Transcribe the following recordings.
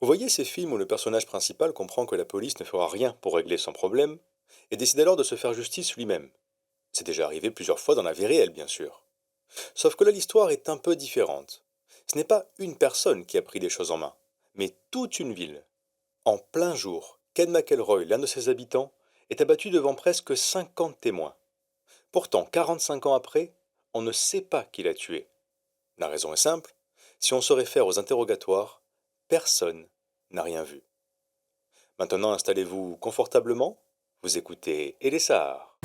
Vous voyez ces films où le personnage principal comprend que la police ne fera rien pour régler son problème et décide alors de se faire justice lui-même. C'est déjà arrivé plusieurs fois dans la vie réelle, bien sûr. Sauf que là, l'histoire est un peu différente. Ce n'est pas une personne qui a pris les choses en main, mais toute une ville. En plein jour, Ken McElroy, l'un de ses habitants, est abattu devant presque 50 témoins. Pourtant, 45 ans après, on ne sait pas qui l'a tué. La raison est simple, si on se réfère aux interrogatoires, personne n'a rien vu. Maintenant, installez-vous confortablement, vous écoutez Elessar.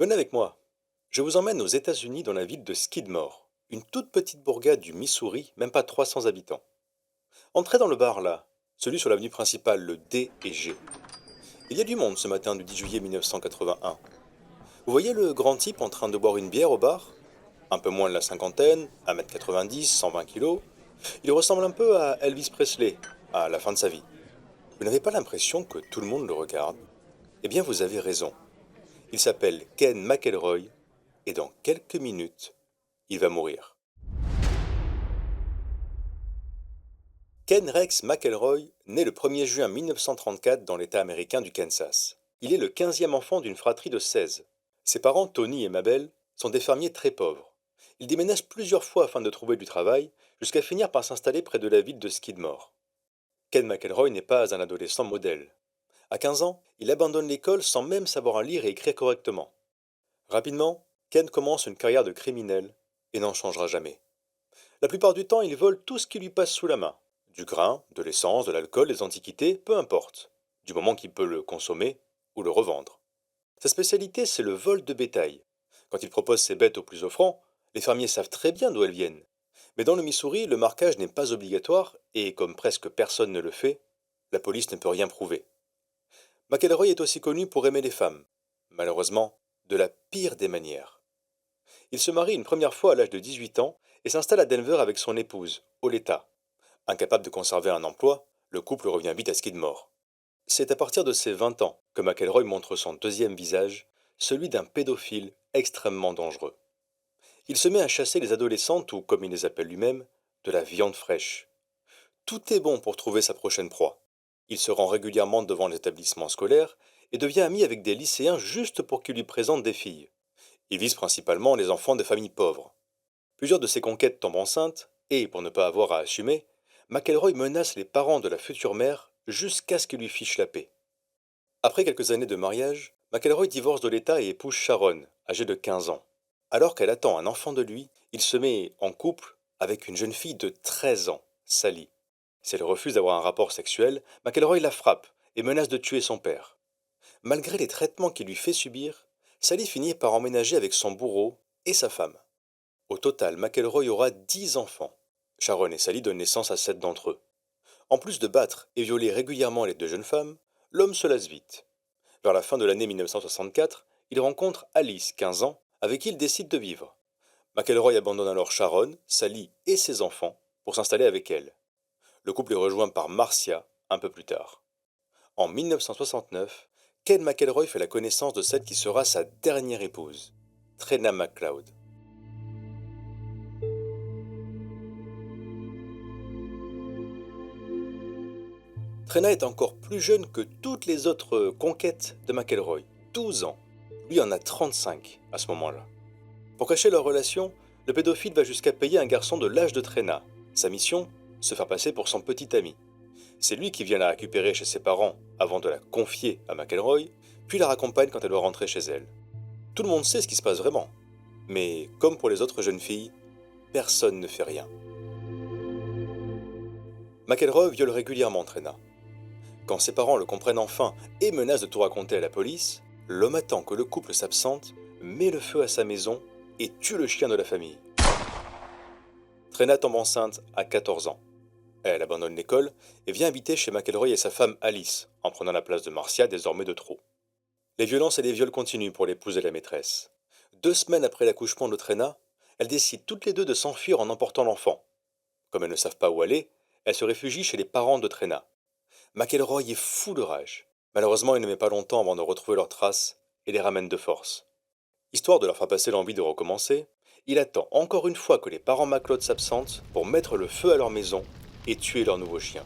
Venez avec moi. Je vous emmène aux États-Unis dans la ville de Skidmore, une toute petite bourgade du Missouri, même pas 300 habitants. Entrez dans le bar là, celui sur l'avenue principale, le D et G. Il y a du monde ce matin du 10 juillet 1981. Vous voyez le grand type en train de boire une bière au bar? Un peu moins de la cinquantaine, 1,90 m, 120 kilos. Il ressemble un peu à Elvis Presley, à la fin de sa vie. Vous n'avez pas l'impression que tout le monde le regarde? Eh bien, vous avez raison. Il s'appelle Ken McElroy, et dans quelques minutes, il va mourir. Ken Rex McElroy naît le 1er juin 1934 dans l'État américain du Kansas. Il est le 15e enfant d'une fratrie de 16. Ses parents, Tony et Mabel, sont des fermiers très pauvres. Ils déménagent plusieurs fois afin de trouver du travail, jusqu'à finir par s'installer près de la ville de Skidmore. Ken McElroy n'est pas un adolescent modèle. À 15 ans, il abandonne l'école sans même savoir lire et écrire correctement. Rapidement, Ken commence une carrière de criminel et n'en changera jamais. La plupart du temps, il vole tout ce qui lui passe sous la main. Du grain, de l'essence, de l'alcool, des antiquités, peu importe. Du moment qu'il peut le consommer ou le revendre. Sa spécialité, c'est le vol de bétail. Quand il propose ses bêtes aux plus offrants, les fermiers savent très bien d'où elles viennent. Mais dans le Missouri, le marquage n'est pas obligatoire et, comme presque personne ne le fait, la police ne peut rien prouver. McElroy est aussi connu pour aimer les femmes. Malheureusement, de la pire des manières. Il se marie une première fois à l'âge de 18 ans et s'installe à Denver avec son épouse, Oleta. Incapable de conserver un emploi, le couple revient vite à Skidmore. C'est à partir de ses 20 ans que McElroy montre son deuxième visage, celui d'un pédophile extrêmement dangereux. Il se met à chasser les adolescentes ou, comme il les appelle lui-même, de la viande fraîche. Tout est bon pour trouver sa prochaine proie. Il se rend régulièrement devant les établissements scolaires et devient ami avec des lycéens juste pour qu'ils lui présentent des filles. Il vise principalement les enfants des familles pauvres. Plusieurs de ses conquêtes tombent enceintes et, pour ne pas avoir à assumer, McElroy menace les parents de la future mère jusqu'à ce qu'ils lui fichent la paix. Après quelques années de mariage, McElroy divorce de l'État et épouse Sharon, âgée de 15 ans. Alors qu'elle attend un enfant de lui, il se met en couple avec une jeune fille de 13 ans, Sally. Si elle refuse d'avoir un rapport sexuel, McElroy la frappe et menace de tuer son père. Malgré les traitements qu'il lui fait subir, Sally finit par emménager avec son bourreau et sa femme. Au total, McElroy aura 10 enfants. Sharon et Sally donnent naissance à 7 d'entre eux. En plus de battre et violer régulièrement les deux jeunes femmes, l'homme se lasse vite. Vers la fin de l'année 1964, il rencontre Alice, 15 ans, avec qui il décide de vivre. McElroy abandonne alors Sharon, Sally et ses enfants pour s'installer avec elle. Le couple est rejoint par Marcia un peu plus tard. En 1969, Ken McElroy fait la connaissance de celle qui sera sa dernière épouse, Trena McCloud. Trena est encore plus jeune que toutes les autres conquêtes de McElroy, 12 ans. Lui en a 35 à ce moment-là. Pour cacher leur relation, le pédophile va jusqu'à payer un garçon de l'âge de Trena. Sa mission, se faire passer pour son petit ami. C'est lui qui vient la récupérer chez ses parents avant de la confier à McElroy, puis la raccompagne quand elle doit rentrer chez elle. Tout le monde sait ce qui se passe vraiment. Mais comme pour les autres jeunes filles, personne ne fait rien. McElroy viole régulièrement Trena. Quand ses parents le comprennent enfin et menacent de tout raconter à la police, l'homme attend que le couple s'absente, met le feu à sa maison et tue le chien de la famille. Trena tombe enceinte à 14 ans. Elle abandonne l'école et vient habiter chez McElroy et sa femme Alice, en prenant la place de Marcia désormais de trop. Les violences et les viols continuent pour l'épouse et la maîtresse. 2 semaines après l'accouchement de Trena, elles décident toutes les deux de s'enfuir en emportant l'enfant. Comme elles ne savent pas où aller, elles se réfugient chez les parents de Trena. McElroy est fou de rage. Malheureusement, il ne met pas longtemps avant de retrouver leurs traces et les ramène de force. Histoire de leur faire passer l'envie de recommencer, il attend encore une fois que les parents McLeod s'absentent pour mettre le feu à leur maison et tuer leur nouveau chien.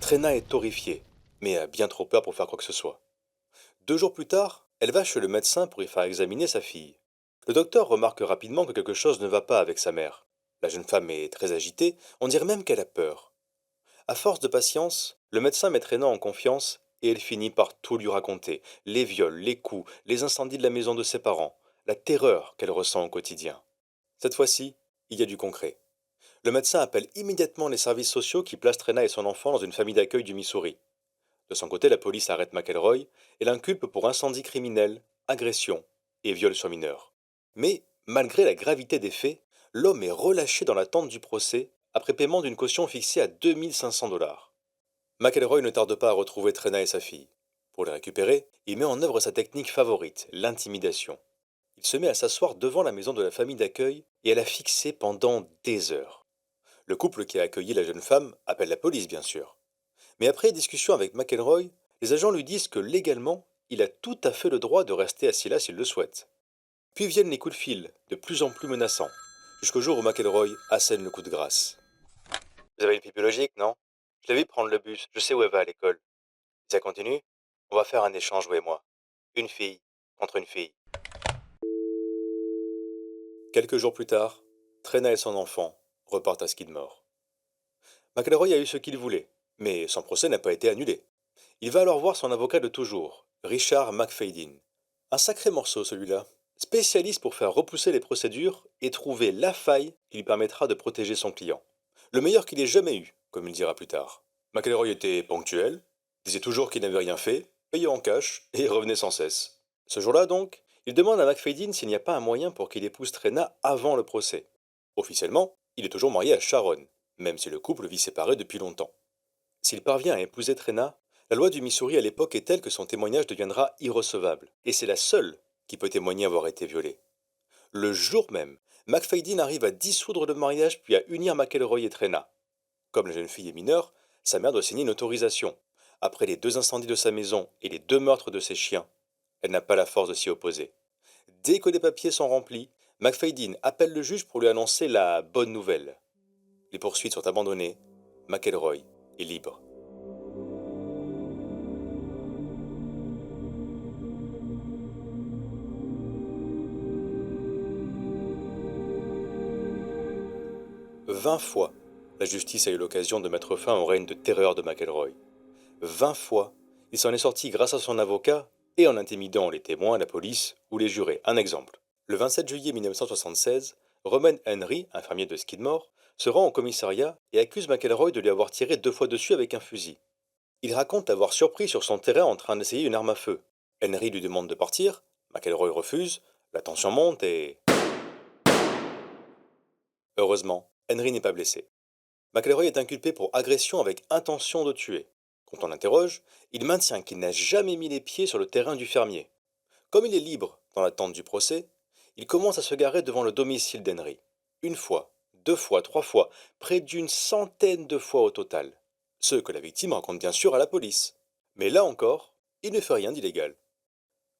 Trena est horrifiée, mais a bien trop peur pour faire quoi que ce soit. 2 jours plus tard, elle va chez le médecin pour y faire examiner sa fille. Le docteur remarque rapidement que quelque chose ne va pas avec sa mère. La jeune femme est très agitée, on dirait même qu'elle a peur. À force de patience, le médecin met Trena en confiance et elle finit par tout lui raconter. Les viols, les coups, les incendies de la maison de ses parents, la terreur qu'elle ressent au quotidien. Cette fois-ci, il y a du concret. Le médecin appelle immédiatement les services sociaux qui placent Trena et son enfant dans une famille d'accueil du Missouri. De son côté, la police arrête McElroy et l'inculpe pour incendie criminel, agression et viol sur mineur. Mais, malgré la gravité des faits, l'homme est relâché dans l'attente du procès après paiement d'une caution fixée à 2500 $. McElroy ne tarde pas à retrouver Trena et sa fille. Pour les récupérer, il met en œuvre sa technique favorite, l'intimidation. Il se met à s'asseoir devant la maison de la famille d'accueil et à la fixer pendant des heures. Le couple qui a accueilli la jeune femme appelle la police, bien sûr. Mais après discussion avec McElroy, les agents lui disent que légalement, il a tout à fait le droit de rester assis là s'il le souhaite. Puis viennent les coups de fil, de plus en plus menaçants, jusqu'au jour où McElroy assène le coup de grâce. Vous avez une pipe biologique, non? Je l'ai vu prendre le bus, je sais où elle va à l'école. Si ça continue, on va faire un échange, vous et moi. Une fille contre une fille. Quelques jours plus tard, Trena et son enfant repartent à Skidmore. McElroy a eu ce qu'il voulait, mais son procès n'a pas été annulé. Il va alors voir son avocat de toujours, Richard McFadden. Un sacré morceau celui-là, spécialiste pour faire repousser les procédures et trouver la faille qui lui permettra de protéger son client. Le meilleur qu'il ait jamais eu, comme il dira plus tard. McElroy était ponctuel, disait toujours qu'il n'avait rien fait, payait en cash et revenait sans cesse. Ce jour-là donc, il demande à McFadden s'il n'y a pas un moyen pour qu'il épouse Trena avant le procès. Officiellement, il est toujours marié à Sharon, même si le couple vit séparé depuis longtemps. S'il parvient à épouser Trena, la loi du Missouri à l'époque est telle que son témoignage deviendra irrecevable, et c'est la seule qui peut témoigner avoir été violée. Le jour même, McFadden arrive à dissoudre le mariage puis à unir McElroy et Trena. Comme la jeune fille est mineure, sa mère doit signer une autorisation. Après les 2 incendies de sa maison et les 2 meurtres de ses chiens, elle n'a pas la force de s'y opposer. Dès que les papiers sont remplis, McFadden appelle le juge pour lui annoncer la bonne nouvelle. Les poursuites sont abandonnées, McElroy est libre. Vingt fois, la justice a eu l'occasion de mettre fin au règne de terreur de McElroy. 20 fois, il s'en est sorti grâce à son avocat et en intimidant les témoins, la police ou les jurés. Un exemple. Le 27 juillet 1976, Roman Henry, infirmier de Skidmore, se rend au commissariat et accuse McElroy de lui avoir tiré 2 fois dessus avec un fusil. Il raconte l'avoir surpris sur son terrain en train d'essayer une arme à feu. Henry lui demande de partir, McElroy refuse, la tension monte et... Heureusement, Henry n'est pas blessé. McElroy est inculpé pour agression avec intention de tuer. Quand on l'interroge, il maintient qu'il n'a jamais mis les pieds sur le terrain du fermier. Comme il est libre dans l'attente du procès, il commence à se garer devant le domicile d'Henry. 1 fois, 2 fois, 3 fois, près d'une centaine de fois au total. Ce que la victime raconte bien sûr à la police. Mais là encore, il ne fait rien d'illégal.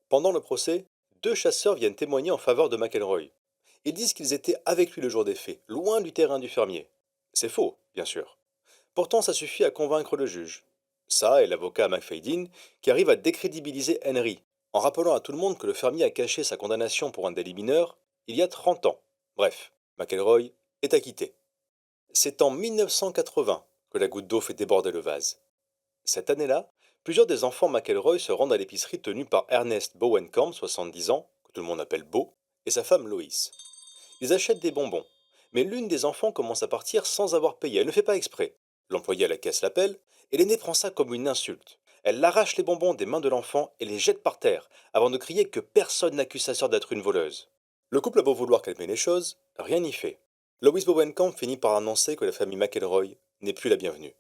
Pendant le procès, 2 chasseurs viennent témoigner en faveur de McElroy. Ils disent qu'ils étaient avec lui le jour des faits, loin du terrain du fermier. C'est faux, bien sûr. Pourtant, ça suffit à convaincre le juge. Ça et l'avocat McFadden qui arrive à décrédibiliser Henry, en rappelant à tout le monde que le fermier a caché sa condamnation pour un délit mineur il y a 30 ans. Bref, McElroy est acquitté. C'est en 1980 que la goutte d'eau fait déborder le vase. Cette année-là, plusieurs des enfants McElroy se rendent à l'épicerie tenue par Ernest Bowenkamp, 70 ans, que tout le monde appelle Beau, et sa femme Lois. Ils achètent des bonbons, mais l'une des enfants commence à partir sans avoir payé, elle ne fait pas exprès. L'employé à la caisse l'appelle, et l'aînée prend ça comme une insulte. Elle arrache les bonbons des mains de l'enfant et les jette par terre, avant de crier que personne n'accuse sa sœur d'être une voleuse. Le couple a beau vouloir calmer les choses, rien n'y fait. Lois Bowenkamp finit par annoncer que la famille McElroy n'est plus la bienvenue.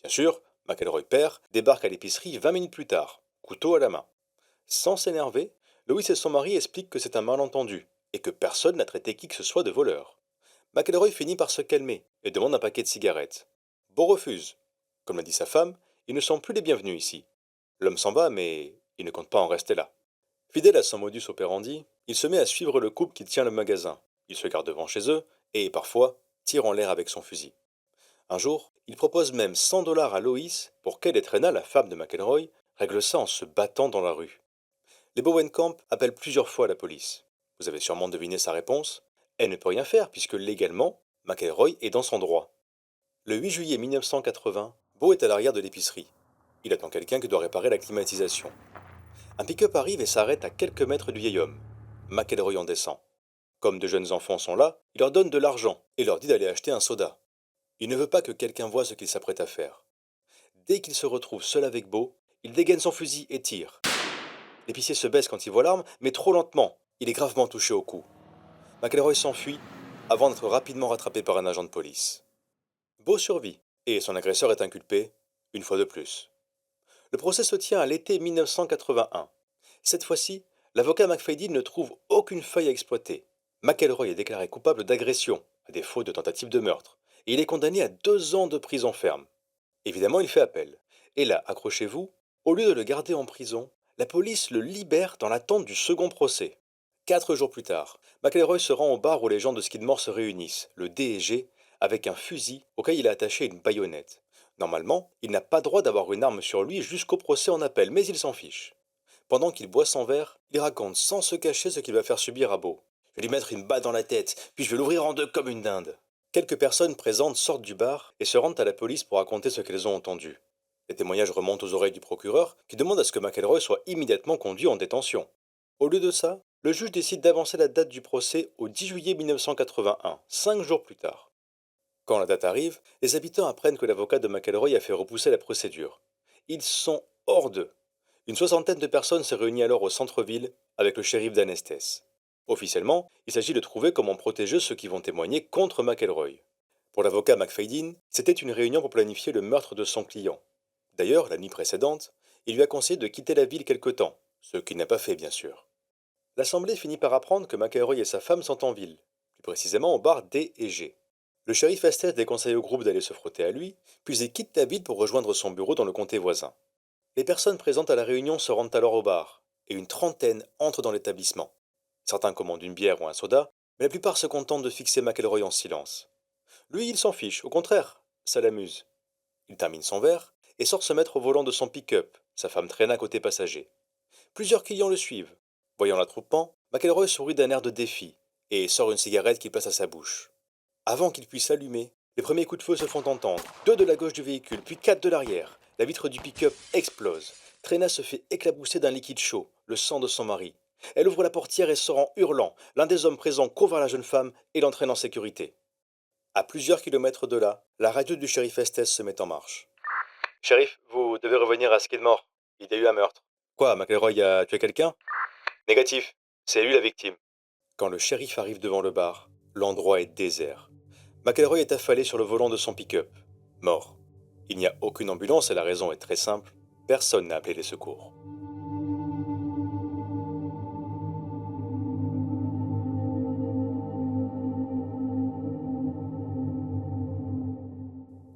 Bien sûr, McElroy père débarque à l'épicerie 20 minutes plus tard. couteau à la main. Sans s'énerver, Lois et son mari expliquent que c'est un malentendu et que personne n'a traité qui que ce soit de voleur. McElroy finit par se calmer et demande un paquet de cigarettes. Beau refuse. Comme l'a dit sa femme, ils ne sont plus les bienvenus ici. L'homme s'en va, mais il ne compte pas en rester là. Fidèle à son modus operandi, il se met à suivre le couple qui tient le magasin. Il se garde devant chez eux et, parfois, tire en l'air avec son fusil. Un jour, il propose même 100 $ à Lois pour qu'elle et Trena, la femme de McElroy, règlent ça en se battant dans la rue. Les Bowenkamp appellent plusieurs fois la police. Vous avez sûrement deviné sa réponse. Elle ne peut rien faire puisque légalement, McElroy est dans son droit. Le 8 juillet 1980, Beau est à l'arrière de l'épicerie. Il attend quelqu'un qui doit réparer la climatisation. Un pick-up arrive et s'arrête à quelques mètres du vieil homme. McElroy en descend. Comme de jeunes enfants sont là, il leur donne de l'argent et leur dit d'aller acheter un soda. Il ne veut pas que quelqu'un voie ce qu'il s'apprête à faire. Dès qu'il se retrouve seul avec Beau, il dégaine son fusil et tire. L'épicier se baisse quand il voit l'arme, mais trop lentement. Il est gravement touché au cou. McElroy s'enfuit avant d'être rapidement rattrapé par un agent de police. Beau survit, et son agresseur est inculpé, une fois de plus. Le procès se tient à l'été 1981. Cette fois-ci, l'avocat McFadden ne trouve aucune faille à exploiter. McElroy est déclaré coupable d'agression, à défaut de tentative de meurtre, et il est condamné à 2 ans de prison ferme. Évidemment, il fait appel. Et là, accrochez-vous, au lieu de le garder en prison, la police le libère dans l'attente du second procès. 4 jours plus tard, McElroy se rend au bar où les gens de Skidmore se réunissent, le D&G, avec un fusil auquel il a attaché une baïonnette. Normalement, il n'a pas droit d'avoir une arme sur lui jusqu'au procès en appel, mais il s'en fiche. Pendant qu'il boit son verre, il raconte sans se cacher ce qu'il va faire subir à Beau. Je vais lui mettre une balle dans la tête, puis je vais l'ouvrir en deux comme une dinde. Quelques personnes présentes sortent du bar et se rendent à la police pour raconter ce qu'elles ont entendu. Les témoignages remontent aux oreilles du procureur, qui demande à ce que McElroy soit immédiatement conduit en détention. Au lieu de ça, le juge décide d'avancer la date du procès au 10 juillet 1981, 5 jours plus tard. Quand la date arrive, les habitants apprennent que l'avocat de McElroy a fait repousser la procédure. Ils sont hors d'eux. Une soixantaine de personnes s'est réunie alors au centre-ville avec le shérif d'Anestès. Officiellement, il s'agit de trouver comment protéger ceux qui vont témoigner contre McElroy. Pour l'avocat McFadden, c'était une réunion pour planifier le meurtre de son client. D'ailleurs, la nuit précédente, il lui a conseillé de quitter la ville quelque temps, ce qu'il n'a pas fait bien sûr. L'assemblée finit par apprendre que McElroy et sa femme sont en ville, plus précisément au bar D&G. Le shérif Estes déconseille au groupe d'aller se frotter à lui, puis il quitte la ville pour rejoindre son bureau dans le comté voisin. Les personnes présentes à la réunion se rendent alors au bar, et une trentaine entrent dans l'établissement. Certains commandent une bière ou un soda, mais la plupart se contentent de fixer McElroy en silence. Lui, il s'en fiche, au contraire, ça l'amuse. Il termine son verre et sort se mettre au volant de son pick-up, sa femme traîne à côté passager. Plusieurs clients le suivent. Voyant l'attroupement, McElroy sourit d'un air de défi et sort une cigarette qu'il place à sa bouche. Avant qu'il puisse s'allumer, les premiers coups de feu se font entendre, 2 de la gauche du véhicule, puis 4 de l'arrière. La vitre du pick-up explose. Trena se fait éclabousser d'un liquide chaud, le sang de son mari. Elle ouvre la portière et sort en hurlant. L'un des hommes présents court vers la jeune femme et l'entraîne en sécurité. À plusieurs kilomètres de là, la radio du shérif Estes se met en marche. Shérif, vous devez revenir à Skidmore. Il y a eu un meurtre. Quoi, McElroy a tué quelqu'un? Négatif. C'est lui la victime. Quand le shérif arrive devant le bar, l'endroit est désert. McElroy est affalé sur le volant de son pick-up, mort. Il n'y a aucune ambulance et la raison est très simple, personne n'a appelé les secours.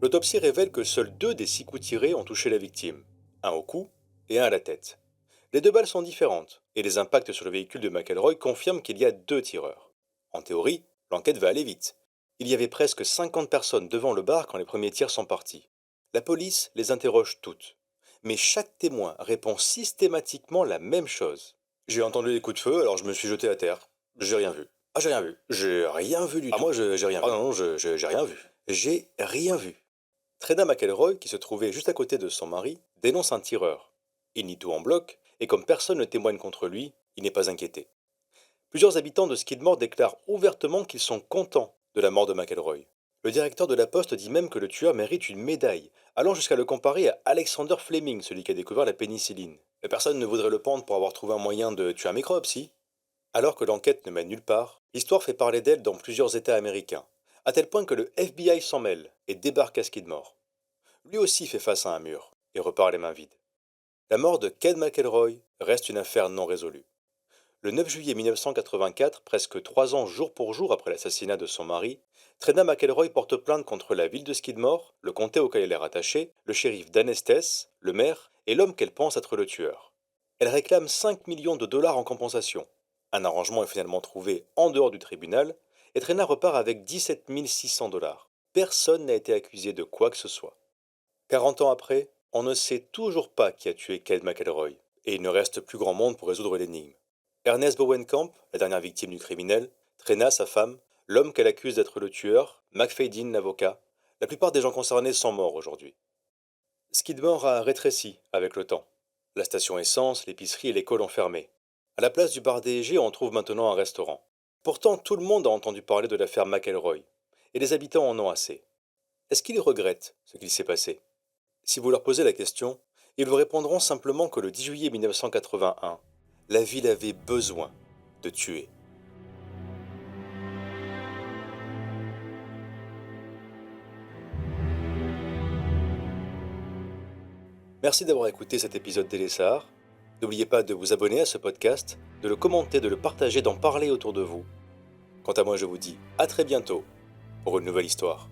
L'autopsie révèle que seuls 2 des 6 coups tirés ont touché la victime, un au cou et un à la tête. Les 2 balles sont différentes, et les impacts sur le véhicule de McElroy confirment qu'il y a 2 tireurs. En théorie, l'enquête va aller vite. Il y avait presque 50 personnes devant le bar quand les premiers tirs sont partis. La police les interroge toutes. Mais chaque témoin répond systématiquement la même chose. J'ai entendu les coups de feu, alors je me suis jeté à terre. J'ai rien vu. Ah, j'ai rien vu. J'ai rien vu du tout. Ah, moi, j'ai rien vu. Ah, non, j'ai rien vu. J'ai rien vu. Trena McElroy, qui se trouvait juste à côté de son mari, dénonce un tireur. Il nie tout en bloc, et comme personne ne témoigne contre lui, il n'est pas inquiété. Plusieurs habitants de Skidmore déclarent ouvertement qu'ils sont contents de la mort de McElroy. Le directeur de la poste dit même que le tueur mérite une médaille, allant jusqu'à le comparer à Alexander Fleming, celui qui a découvert la pénicilline. Mais personne ne voudrait le pendre pour avoir trouvé un moyen de tuer un microbe, si? Alors que l'enquête ne mène nulle part, l'histoire fait parler d'elle dans plusieurs États américains, à tel point que le FBI s'en mêle et débarque à Skidmore. Lui aussi fait face à un mur, et repart les mains vides. La mort de Ken McElroy reste une affaire non résolue. Le 9 juillet 1984, presque 3 ans jour pour jour après l'assassinat de son mari, Trina McElroy porte plainte contre la ville de Skidmore, le comté auquel elle est rattachée, le shérif Dan Estes, le maire et l'homme qu'elle pense être le tueur. Elle réclame 5 millions de dollars en compensation. Un arrangement est finalement trouvé en dehors du tribunal et Trina repart avec 17 600 dollars. Personne n'a été accusé de quoi que ce soit. 40 ans après, on ne sait toujours pas qui a tué Ken McElroy, et il ne reste plus grand monde pour résoudre l'énigme. Ernest Bowenkamp, la dernière victime du criminel, Trina, sa femme, l'homme qu'elle accuse d'être le tueur, McFadden, l'avocat, la plupart des gens concernés sont morts aujourd'hui. Skidmore a rétréci avec le temps. La station essence, l'épicerie et l'école ont fermé. À la place du bar DG, on trouve maintenant un restaurant. Pourtant, tout le monde a entendu parler de l'affaire McElroy, et les habitants en ont assez. Est-ce qu'ils regrettent ce qu'il s'est passé? Si vous leur posez la question, ils vous répondront simplement que le 10 juillet 1981, la ville avait besoin de tuer. Merci d'avoir écouté cet épisode d'Elessar. N'oubliez pas de vous abonner à ce podcast, de le commenter, de le partager, d'en parler autour de vous. Quant à moi, je vous dis à très bientôt pour une nouvelle histoire.